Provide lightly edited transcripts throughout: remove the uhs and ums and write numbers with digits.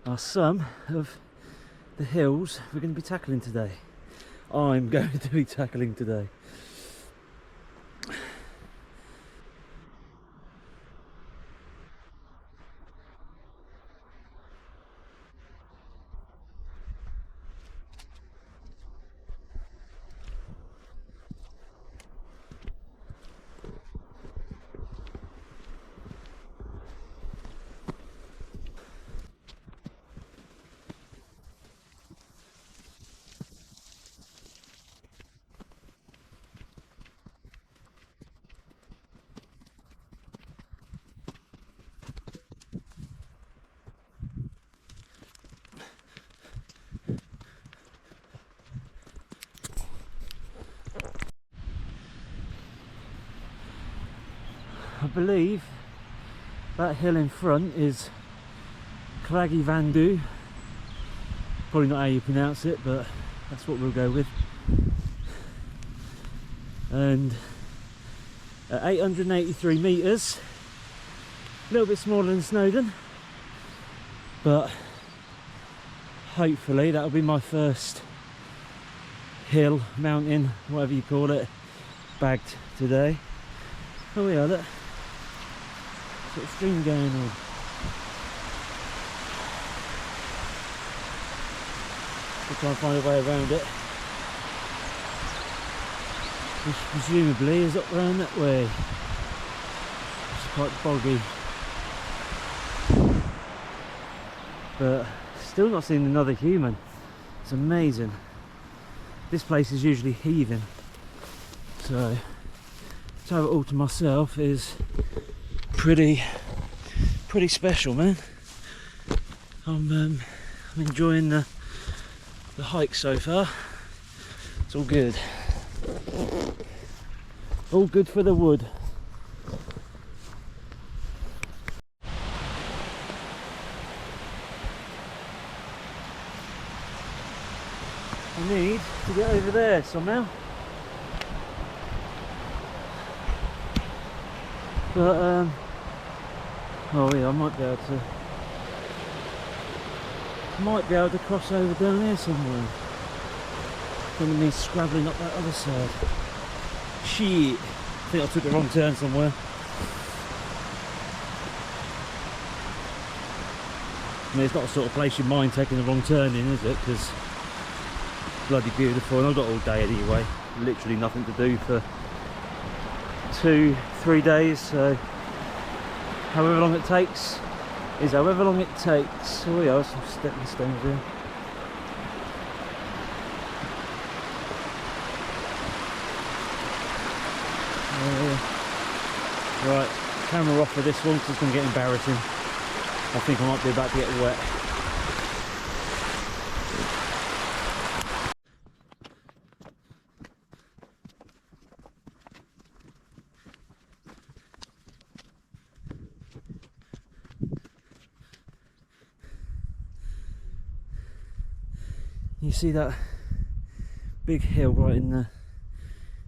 are some of the hills we're going to be tackling today. I'm going to be tackling today. I believe that hill in front is Craggy Vandu. Probably not how you pronounce it, but that's what we'll go with. And at 883 metres, a little bit smaller than Snowdon, but hopefully that'll be my first hill, mountain, whatever you call it, bagged today. Oh yeah, look. Sort of stream going on. We'll try and find a way around it. Which presumably is up around that way. It's quite boggy. But still not seen another human. It's amazing. This place is usually heaving. So to have it all to myself is pretty special, man. I'm enjoying the hike so far. It's all good. All good for the wood. I need to get over there somehow. But oh yeah, I might be able to cross over down here somewhere. Then me scrabbling up that other side. Shit! I think I took the wrong turn somewhere. I mean, it's not the sort of place you mind taking the wrong turn in, is it? Because it's bloody beautiful, and I've got all day anyway. Literally nothing to do for 2-3 days, so however long it takes is however long it takes. Oh yeah, some stepping stones there. Right, camera off for this one because it's going to get embarrassing. I think I might be about to get wet. You see that big hill right in the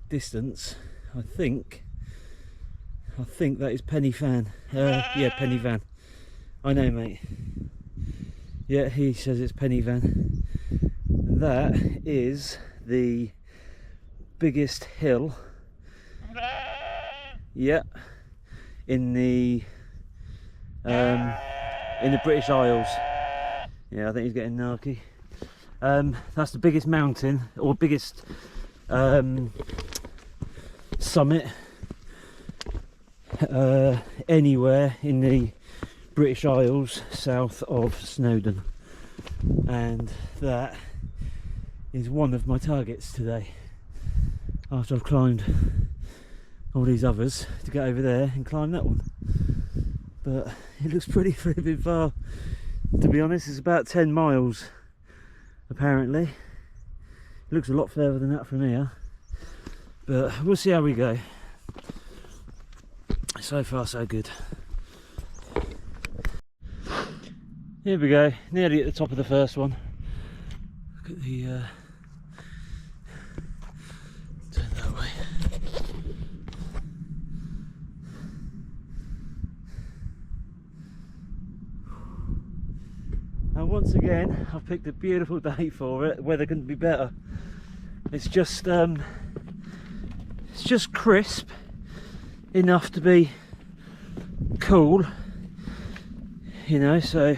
distance? I think that is Penny Fan. Yeah, Penny Van. I know, mate. Yeah, he says it's Penny Van. And that is the biggest hill. Yeah, in the British Isles. Yeah, I think he's getting narky. That's the biggest mountain, or biggest summit anywhere in the British Isles south of Snowdon, and that is one of my targets today, after I've climbed all these others to get over there and climb that one. But it looks pretty flipping far, to be honest. It's about 10 miles apparently. It looks a lot further than that from here, but we'll see how we go. So far so good. Here we go, nearly at the top of the first one. Look at the turn that way. And once again, I've picked a beautiful day for it. Weather couldn't be better. It's just crisp enough to be cool, you know, so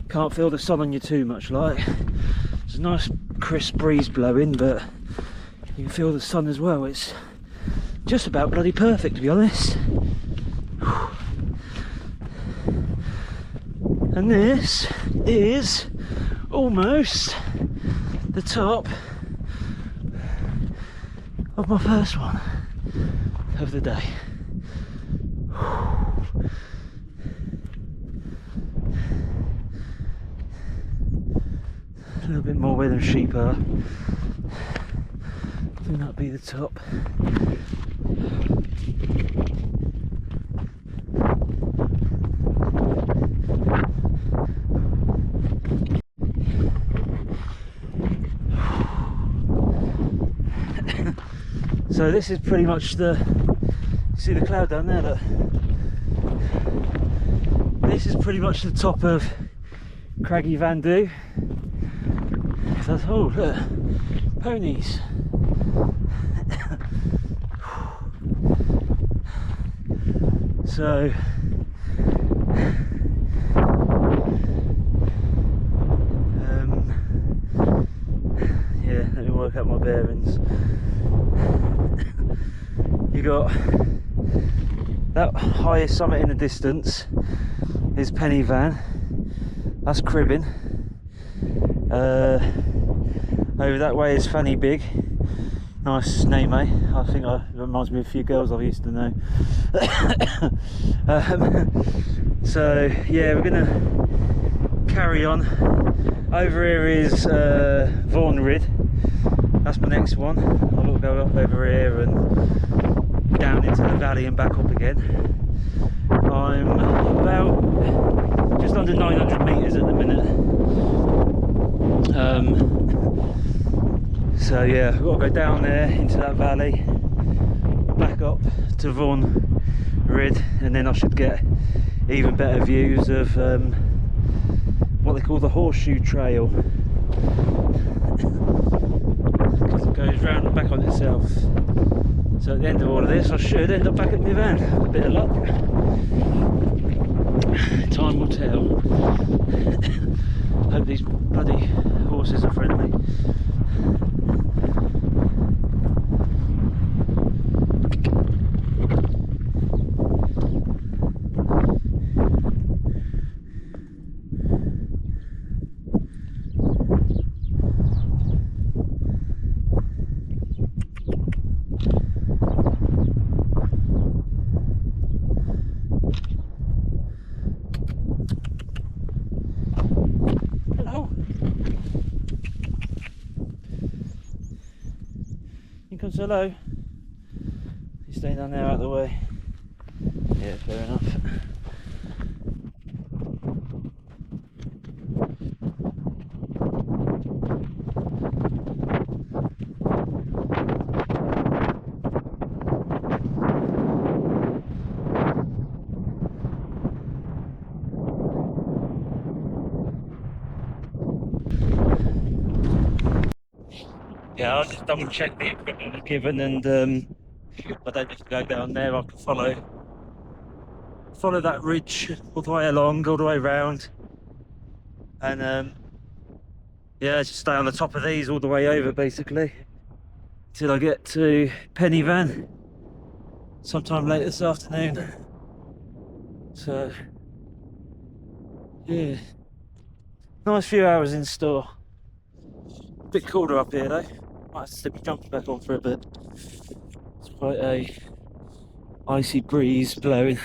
can't feel the sun on you too much. Like, there's a nice crisp breeze blowing, but you can feel the sun as well. It's just about bloody perfect, to be honest. And this is almost the top of my first one of the day. A little bit more where the sheep are. I think that'll be the top. So this is pretty much the, see the cloud down there, look. This is pretty much the top of Craggy Van Doo. That's, oh look, ponies. So yeah, let me work out my bearings. You got that highest summit in the distance is Penny Van, that's Cribbin. Over that way is Fanny Big, nice name, eh? I think it reminds me of a few girls I used to know. So yeah, we're gonna carry on. Over here is Vaughan Rid, that's my next one. I'll go up over here and down into the valley and back up again. I'm about just under 900 metres at the minute. So yeah, I've got to go down there into that valley, back up to Vaughan Rid, and then I should get even better views of what they call the Horseshoe Trail, because it goes round and back on itself. So at the end of all of this, I should end up back at my van. A bit of luck. Time will tell. Hope these bloody horses are friendly. So low. You stay down there out of the way. Yeah, fair enough. Yeah, I'll just double check the equipment I've given, and I don't need to go down there. I can follow that ridge all the way along, all the way round, and yeah, just stay on the top of these all the way over basically till I get to Penny Van sometime later this afternoon. So yeah, nice few hours in store. Bit colder up here though. Might have to slip my jumper back on for a bit. It's quite a icy breeze blowing.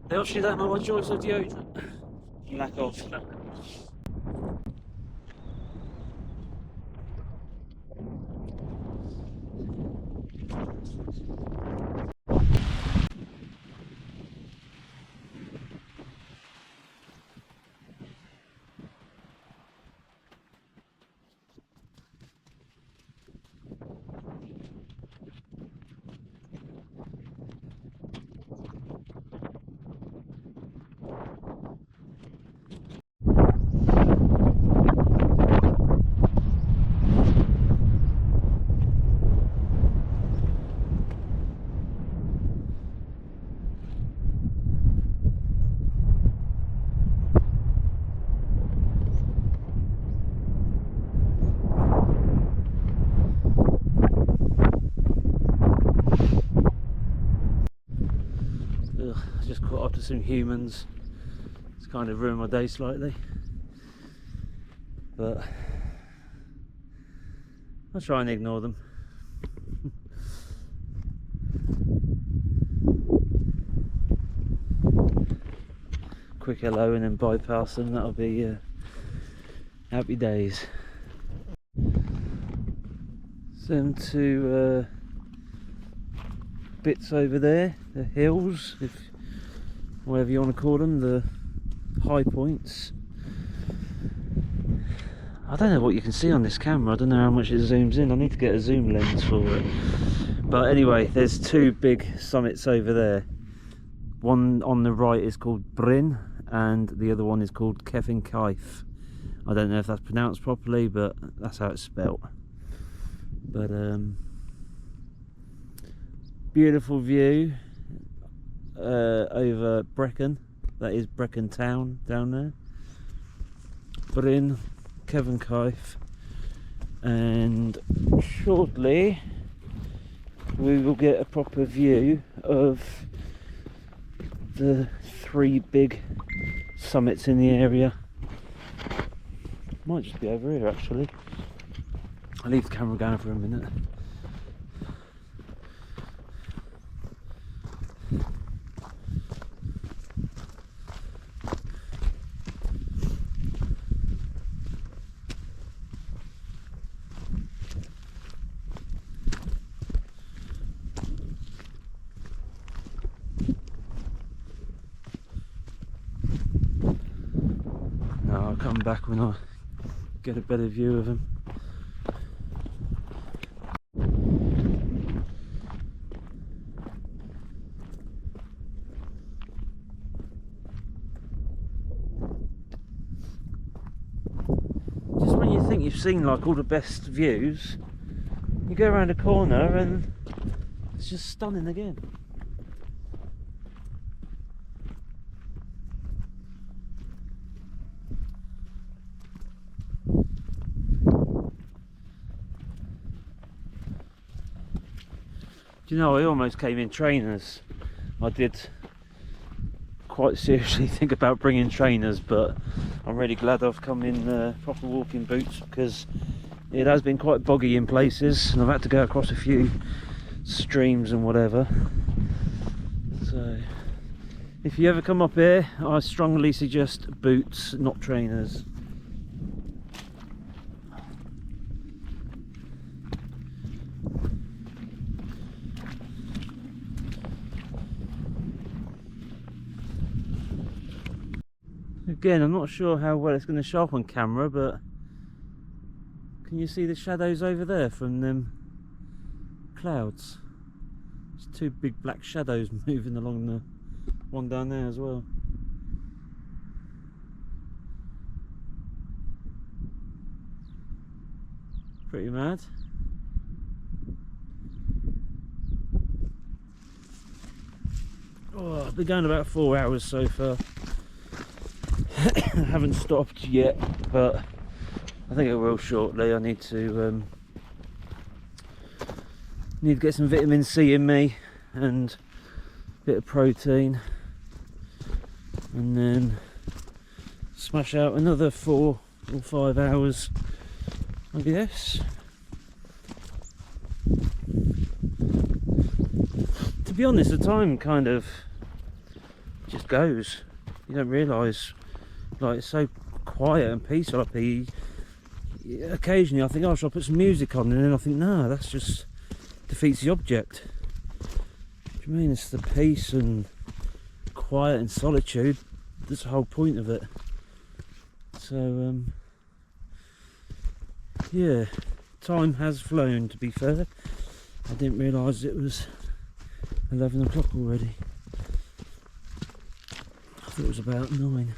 They obviously don't know my choice of deodorant. Lack of. Ugh, I just caught up to some humans. It's kind of ruined my day slightly, but I'll try and ignore them. Quick hello and then bypass them, that'll be happy days. Some two bits over there, the hills, if whatever you want to call them, the high points. I don't know what you can see on this camera, I don't know how much it zooms in. I need to get a zoom lens for it. But anyway, there's two big summits over there. One on the right is called Bryn and the other one is called Kevin Kaif. I don't know if that's pronounced properly, but that's how it's spelt. But beautiful view over Brecon. That is Brecon town down there. Bryn, Kevin Kaif, and shortly we will get a proper view of the three big summits in the area. Might just be over here actually. I'll leave the camera going for a minute. No, I'll come back when I get a better view of them. Just when you think you've seen like all the best views, you go around a corner and it's just stunning again. Do you know, I almost came in trainers. I did quite seriously think about bringing trainers, but I'm really glad I've come in proper walking boots, because it has been quite boggy in places and I've had to go across a few streams and whatever. So if you ever come up here, I strongly suggest boots, not trainers. Again, I'm not sure how well it's going to show up on camera, but can you see the shadows over there from them clouds? There's two big black shadows moving along, the one down there as well. Pretty mad. Oh, I've been going about 4 hours so far. I haven't stopped yet, but I think I will shortly. I need to get some vitamin C in me and a bit of protein, and then smash out another 4 or 5 hours, I guess. To be honest, the time kind of just goes. You don't realise, like, it's so quiet and peaceful up here. Occasionally I think, oh, should I put some music on? And then I think, no, that's just defeats the object. Do you mean it's the peace and quiet and solitude? That's the whole point of it. So yeah, time has flown, to be fair. I didn't realise it was 11 o'clock already. I thought it was about 9.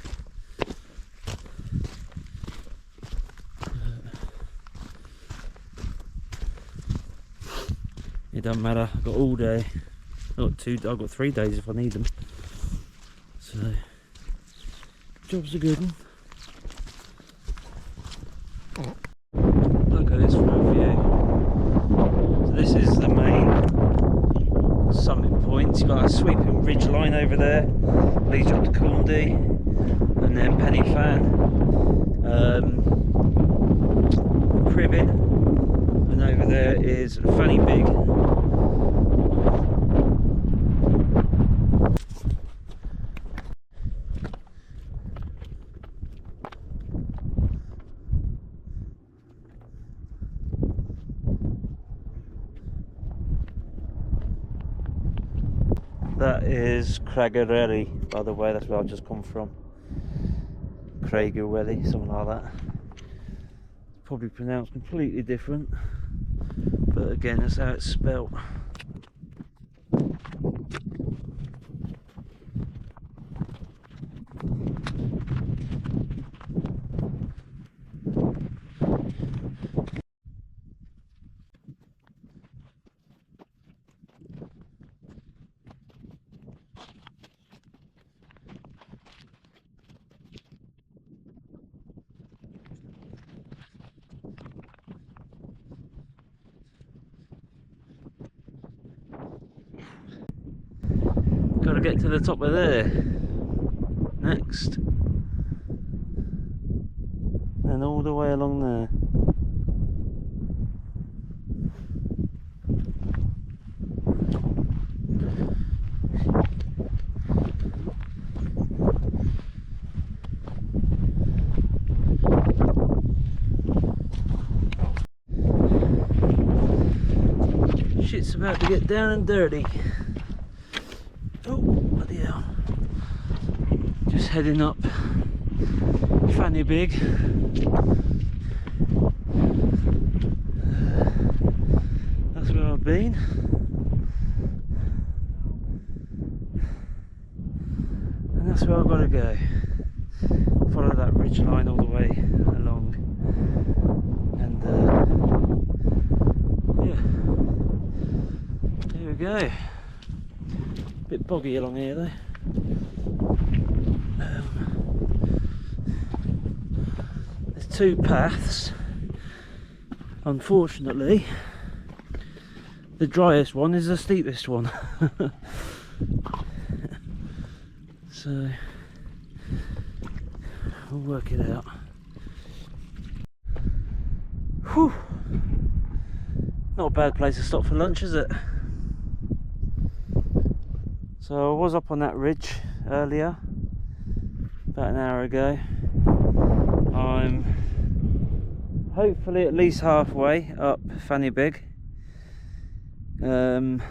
It doesn't matter, I've got all day. I've got 3 days if I need them. So, job's a good one. Look at this front view. So this is the main summit point. You've got a sweeping ridge line over there, leads you up to Corndy, and then Penny Fan, Cribbin, and over there is Fanny Big. That is Craigarelli, by the way, that's where I've just come from. Craigarelli, something like that. Probably pronounced completely different, but again, that's how it's spelt. Got to get to the top of there next, and all the way along there. Shit's about to get down and dirty. Oh, bloody hell. Just heading up Fanny Big. That's where I've been. And that's where I've got to go. Follow that ridge line all the way along. And yeah. Here we go. Bit boggy along here though. There's 2 paths. Unfortunately, the driest one is the steepest one. So we'll work it out. Whew. Not a bad place to stop for lunch, is it? So I was up on that ridge earlier, about an hour ago. I'm hopefully at least halfway up Fanny Big. Don't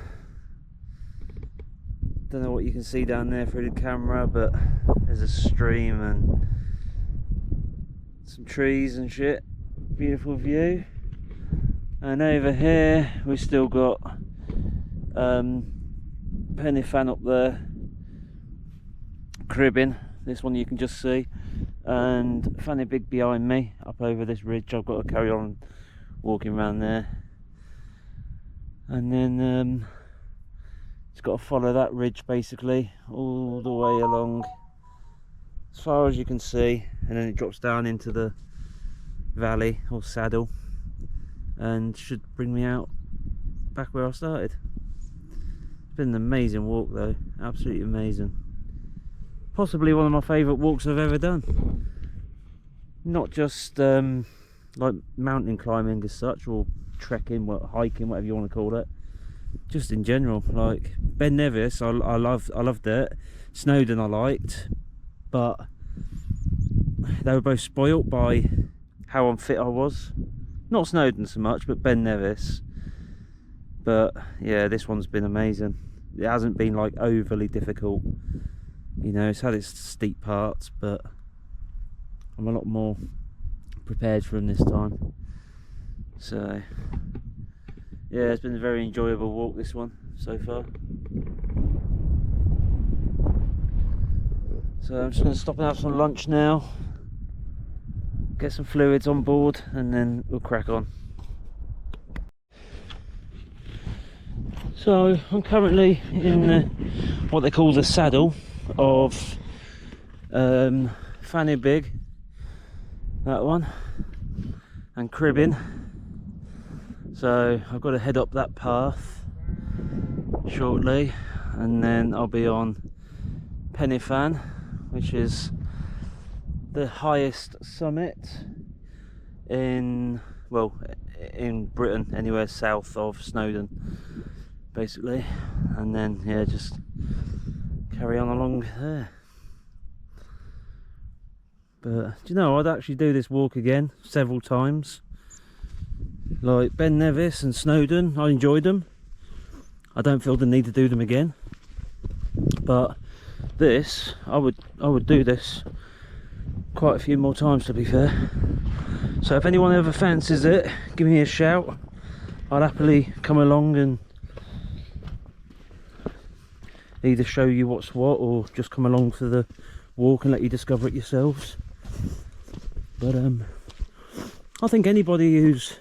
know what you can see down there through the camera, but there's a stream and some trees and shit. Beautiful view. And over here we've still got Penny Fan up there, Cribbin, this one you can just see, and Fanny Big behind me up over this ridge. I've got to carry on walking around there, and then just got to follow that ridge basically all the way along as far as you can see, and then it drops down into the valley or saddle and should bring me out back where I started. Been an amazing walk though, absolutely amazing. Possibly one of my favourite walks I've ever done. Not just like mountain climbing as such, or trekking, hiking, whatever you want to call it. Just in general, like Ben Nevis, I loved it. Snowdon I liked, but they were both spoilt by how unfit I was. Not Snowdon so much, but Ben Nevis. But yeah, this one's been amazing. It hasn't been like overly difficult, you know. It's had its steep parts, but I'm a lot more prepared for them this time. So yeah, it's been a very enjoyable walk, this one, so far. So I'm just going to stop and have some lunch now, get some fluids on board, and then we'll crack on. So I'm currently in what they call the saddle of Fanny Big, that one, and Cribbin. So I've got to head up that path shortly, and then I'll be on Penifan, which is the highest summit in, well, in Britain, anywhere south of Snowdon, basically. And then yeah, just carry on along there. But do you know, I'd actually do this walk again several times. Like Ben Nevis and Snowdon, I enjoyed them. I don't feel the need to do them again. But this, I would do this quite a few more times, to be fair. So if anyone ever fancies it, give me a shout. I'll happily come along and either show you what's what, or just come along for the walk and let you discover it yourselves. But I think anybody who's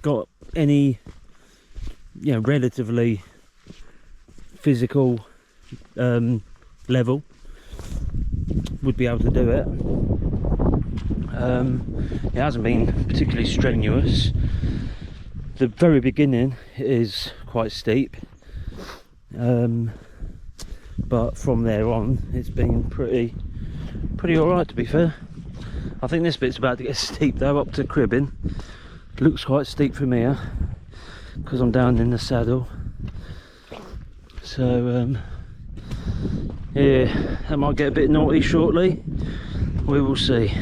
got any, you know, relatively physical level would be able to do it. It hasn't been particularly strenuous. The very beginning is quite steep, but from there on it's been pretty alright, to be fair. I think this bit's about to get steep though, up to Cribbin. Looks quite steep from here because I'm down in the saddle. So yeah, that might get a bit naughty shortly. We will see.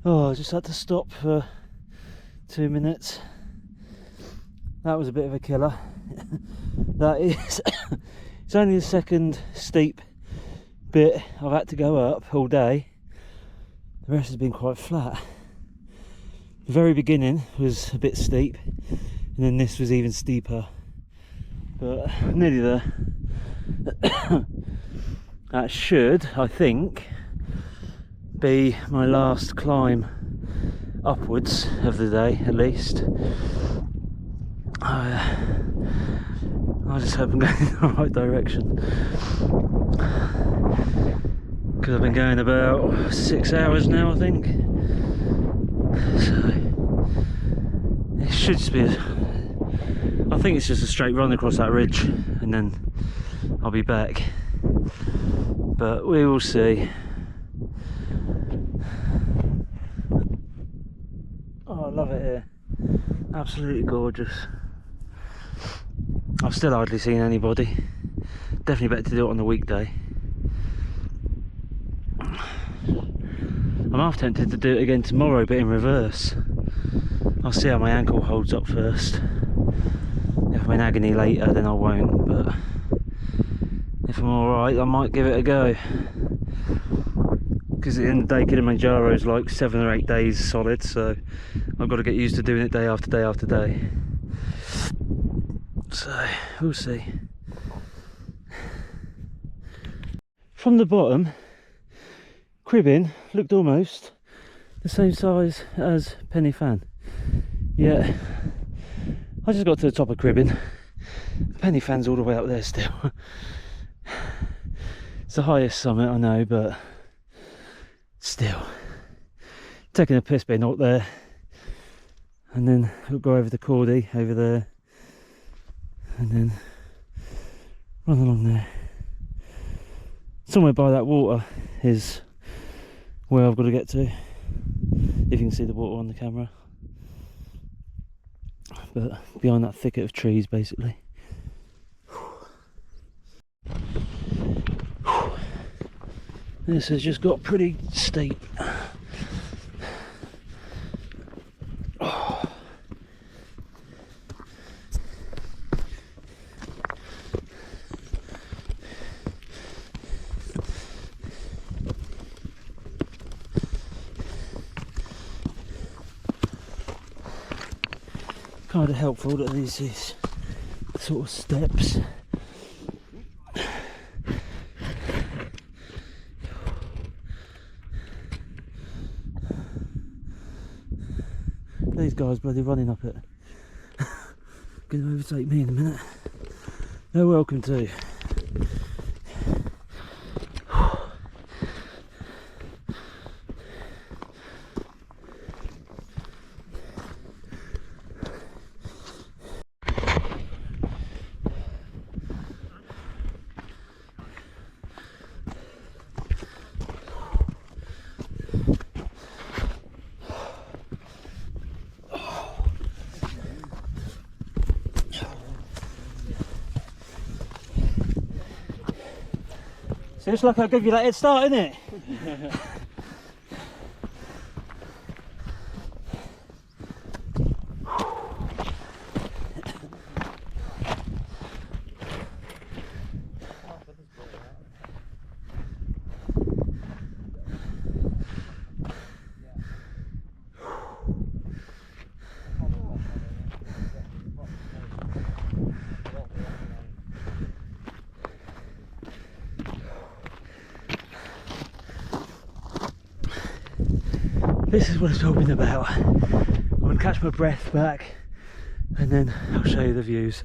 Oh, I just had to stop for 2 minutes. That was a bit of a killer. That is, it's only the second steep bit I've had to go up all day. The rest has been quite flat. The very beginning was a bit steep, and then this was even steeper. But nearly there. That should, I think, be my last climb upwards of the day, at least. I just hope I'm going in the right direction, because I've been going about 6 hours now, I think. So it should just be I think it's just a straight run across that ridge and then I'll be back, but we will see. Oh, I love it here. Absolutely gorgeous. I've still hardly seen anybody. Definitely better to do it on a weekday. I'm half tempted to do it again tomorrow, but in reverse. I'll see how my ankle holds up first. If I'm in agony later, then I won't, but if I'm alright, I might give it a go. Because at the end of the day, Kilimanjaro's like 7 or 8 days solid, so I've got to get used to doing it day after day after day. So we'll see. From the bottom, Cribbin looked almost the same size as Penifan, yet I just got to the top of Cribbin. Penny Fan's all the way up there still. It's the highest summit, I know, but still. Taking a piss bin up there, and then we'll go over the Cordy over there, and then run along there. Somewhere by that water is where I've got to get to, if you can see the water on the camera. But behind that thicket of trees, basically. This has just got pretty steep. Kind of helpful that these sort of steps. These guys bloody running up it. Gonna overtake me in a minute. They're welcome to. So it's like I'll give you that head start, isn't it? This is what I'm talking about. I'm going to catch my breath back and then I'll show you the views.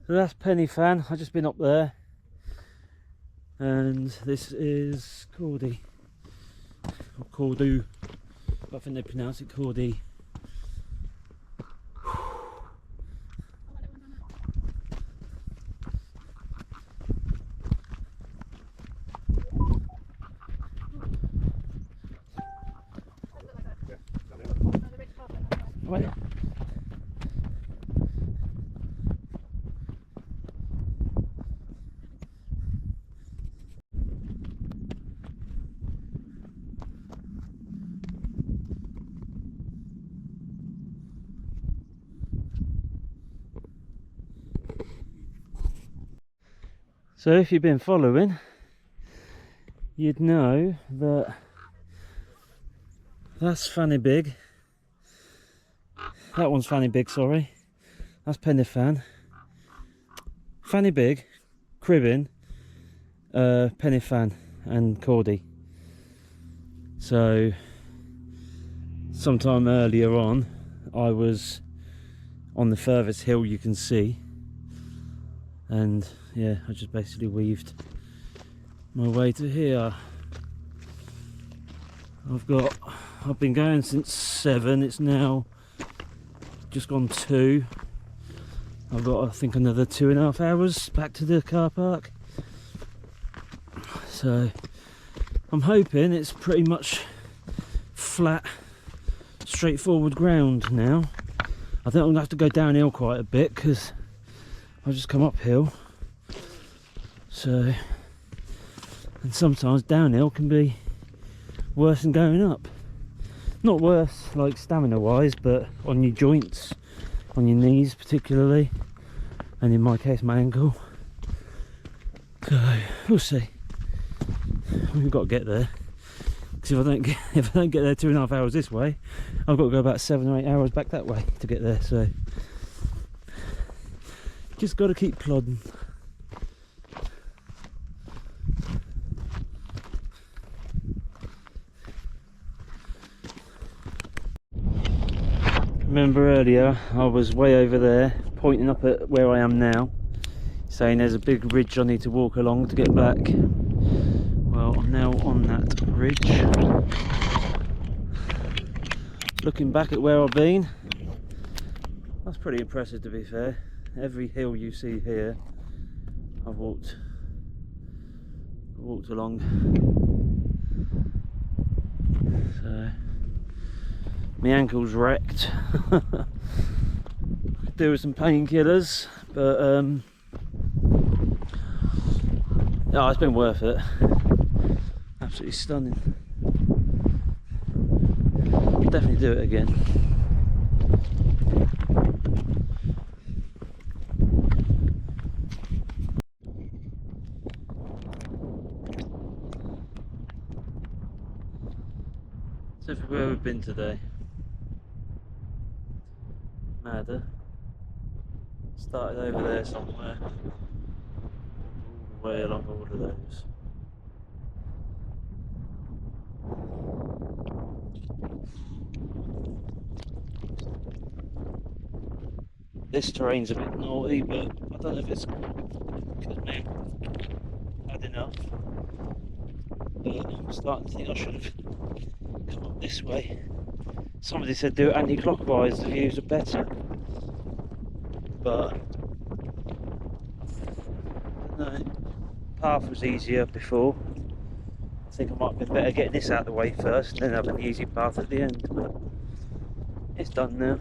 So that's Penny Fan. I've just been up there, and this is Cordy, or Cordu, I think they pronounce it Cordy. Right. So if you've been following, you'd know that that's Fanny Big. That one's Fanny Big, sorry. That's Pennyfan. Fanny Big, Cribbin, Pennyfan and Cordy. So sometime earlier on I was on the furthest hill you can see, and yeah, I just basically weaved my way to here. I've been going since 7, it's now just gone 2. I've got, I think, another 2.5 hours back to the car park. So I'm hoping it's pretty much flat, straightforward ground now. I think I'm going to have to go downhill quite a bit because I've just come uphill. So, and sometimes downhill can be worse than going up. Not worse like stamina wise, but on your joints, on your knees particularly, and in my case my ankle. So we'll see. We've got to get there, because if I don't get there 2.5 hours this way, I've got to go about 7 or 8 hours back that way to get there. So just got to keep plodding. Remember earlier I was way over there pointing up at where I am now, saying there's a big ridge I need to walk along to get back. Well, I'm now on that ridge, looking back at where I've been. That's pretty impressive, to be fair. Every hill you see here I've walked along. So my ankle's wrecked. Could do with some painkillers, but oh, it's been worth it. Absolutely stunning. Definitely do it again. So everywhere we've been today, madder. Started over there somewhere, all the way along all of those. This terrain's a bit naughty, but I don't know if it's because maybe I've had enough. But I'm starting to think I should have come up this way. Somebody said do it anti-clockwise, the views are better. But no, path was easier before. I think I might have been better getting this out of the way first and then having the easy path at the end, but it's done now.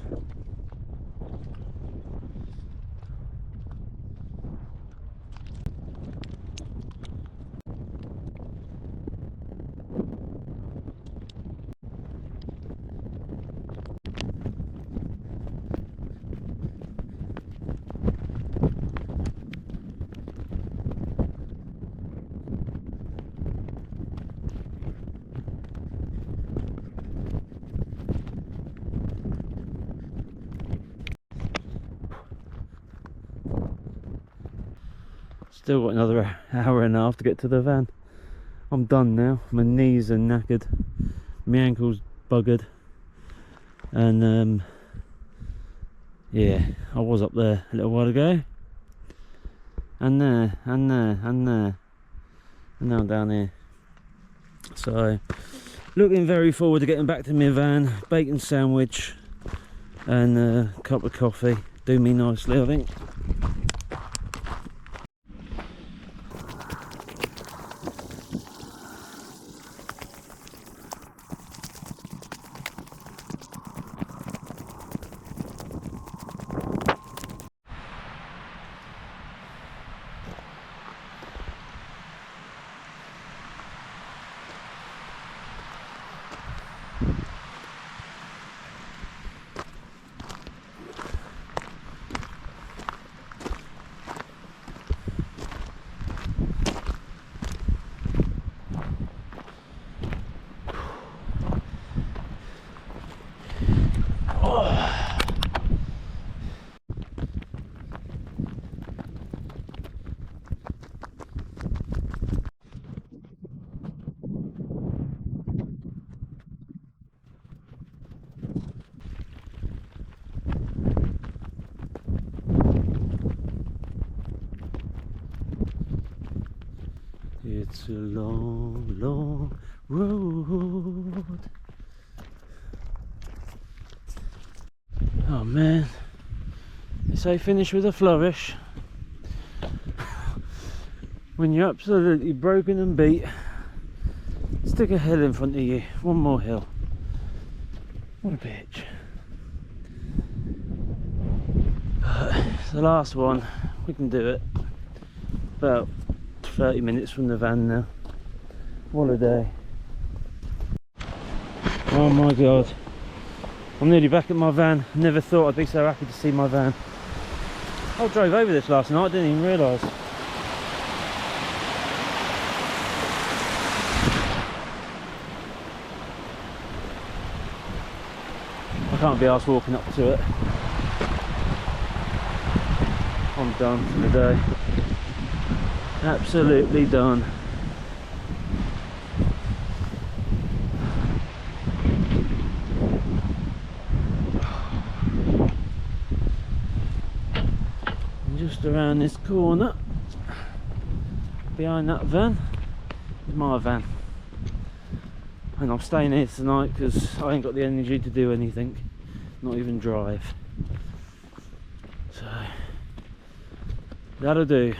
Still got another hour and a half to get to the van. I'm done now. My knees are knackered, my ankle's buggered, and yeah, I was up there a little while ago, and there, and there, and there, and now I'm down here. So looking very forward to getting back to my van. Bacon sandwich and a cup of coffee do me nicely, I think. It's a long, long road. Oh man, they say finish with a flourish. When you're absolutely broken and beat, stick a hill in front of you. One more hill. What a bitch. It's the last one. We can do it. About 30 minutes from the van now. What a day. Oh my god. I'm nearly back at my van. Never thought I'd be so happy to see my van. I drove over this last night, I didn't even realise. I can't be arsed walking up to it. I'm done for the day. Absolutely done. And just around this corner, behind that van, is my van. And I'm staying here tonight because I ain't got the energy to do anything, not even drive. So that'll do.